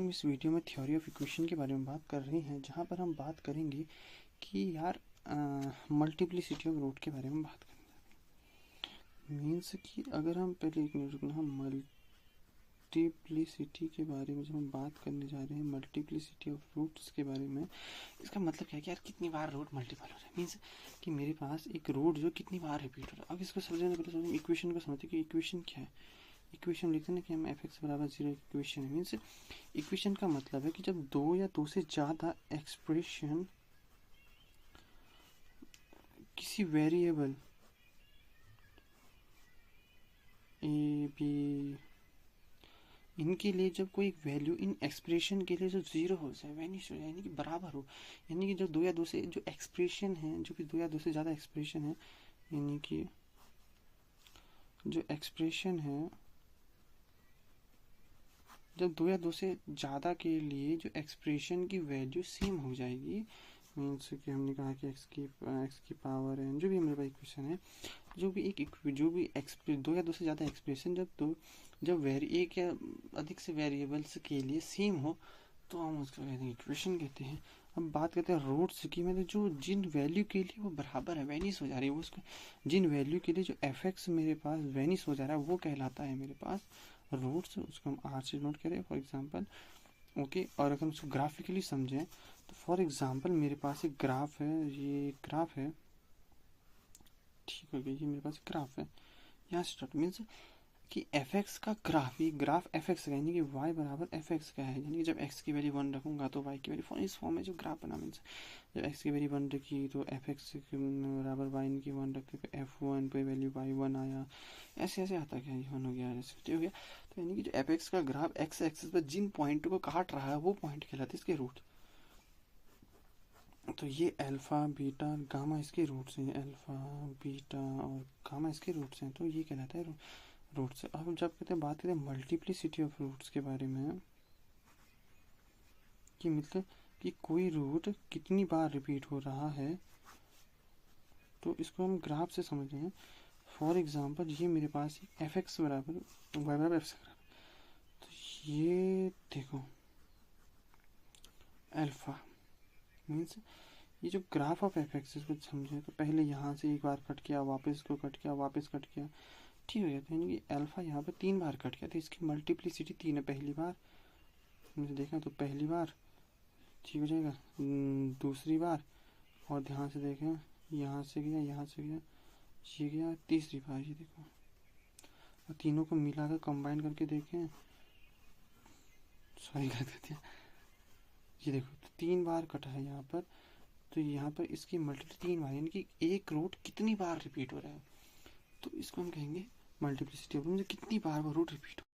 हम इस वीडियो में थ्योरी ऑफ इक्वेशन के बारे में बात कर रहे हैं, जहाँ पर हम बात करेंगे कि यार मल्टीप्लिसिटी ऑफ रूट के बारे में बात करेंगे। मीन्स कि अगर हम पहले एक मिनट रुकना, हम मल्टीप्लिसिटी के बारे में जब हम बात करने जा रहे हैं, मल्टीप्लिसिटी ऑफ रूट्स के बारे में, इसका मतलब क्या है कि यार कितनी बार रूट मल्टीपल हो रहा है। मीन्स कि मेरे पास एक रूट जो कितनी बार रिपीट हो रहा है। अब इसको समझने के पहले इक्वेशन को समझते कि इक्वेशन क्या है। इक्वेशन लिखते हैं ना कि हम f(x) बराबर 0 इक्वेशन है। मीन्स इक्वेशन का मतलब है कि जब दो या दो से ज़्यादा एक्सप्रेशन किसी वेरिएबल ए बी इनके लिए जब कोई वैल्यू इन एक्सप्रेशन के लिए जो जीरो हो जाए, वैनिश हो जाए, यानी कि बराबर हो, यानी कि जो दो या दो से जो एक्सप्रेशन है, जो कि दो या दो से ज़्यादा एक्सप्रेशन है, यानी कि जो एक्सप्रेशन है जब दो या दो से ज़्यादा के लिए जो एक्सप्रेशन की वैल्यू सेम हो जाएगी। मीन्स कि हमने कहा कि x की पावर है, जो भी हमारे पास इक्वेशन है, जो भी दो या दो से ज़्यादा एक्सप्रेशन जब एक या अधिक से वेरिएबल्स के लिए सेम हो तो हम उसको कहते हैं इक्वेशन कहते हैं। अब बात करते हैं रूट्स की, मतलब जो जिन वैल्यू के लिए वो बराबर है, वैनिश हो जा रही है, वो उसको जिन वैल्यू के लिए जो f(x) मेरे पास वैनिश हो जा रहा है वो कहलाता है मेरे पास रूट्स। उसको हम r से नोट करें फॉर एग्जांपल। ओके, और अगर हम उसको ग्राफिकली समझें तो फॉर एग्जांपल मेरे पास एक ग्राफ है, ये ग्राफ है, ठीक हो गया, ये मेरे पास ग्राफ है। यहाँ से स्टार्ट मीन्स कि f(x) का ग्राफ, ये ग्राफ f(x) का यानी कि y बराबर f(x) का है, यानी कि जब x की वैल्यू 1 रखूंगा तो y की वैल्यू इस फॉर्म में जो ग्राफ बना, मीन्स जब x की वैल्यू 1 रखी तो f(x) बराबर y की 1 रखते तो f1 पे वैल्यू y1 आया, ऐसे ऐसे आता क्या, ये 1 हो गया, ऐसे हो गया। तो यानी कि जो f(x) का ग्राफ x एक्सिस पर जिन पॉइंट को काट रहा है वो पॉइंट कहलाते हैं इसके रूट। तो ये अल्फा बीटा गामा इसके रूट्स हैं, अल्फा बीटा और गामा इसके रूट्स हैं, तो ये कहलाता है रूट्स। अब जब बात करते हैं मल्टीप्लिसिटी ऑफ रूट्स के बारे में, कि मतलब कि कोई रूट कितनी बार रिपीट हो रहा है, तो इसको हम ग्राफ से समझ रहे हैं। फॉर एग्जांपल ये मेरे पास f(x) बराबर y बराबर f बराबर, तो ये देखो अल्फा मीन्स ये जो ग्राफ ऑफ f(x) इसको समझे तो पहले यहाँ से एक बार कट किया, वापस इसको कट किया, वापस कट किया, ठीक हो गया। तो यानी कि अल्फा यहाँ पे 3 बार कट गया, तो इसकी मल्टीप्लिसिटी 3 है। पहली बार मुझे देखा तो पहली बार ठीक हो जाएगा, दूसरी बार, और ध्यान से देखें यहाँ से गया, यहाँ से गया, ये गया, तीसरी बार ये देखो, और तीनों को मिलाकर कंबाइन करके देखें, सॉरी गलत कर दिया, ये देखो तो 3 बार कटा है यहाँ पर, तो यहाँ पर इसकी मल्टीप्लिसिटी 3 बार, यानी कि एक रूट कितनी बार रिपीट हो रहा है, तो इसको हम कहेंगे मल्टीप्लिसिटी ऑफ, मुझे कितनी बार वो रूट रिपीट हो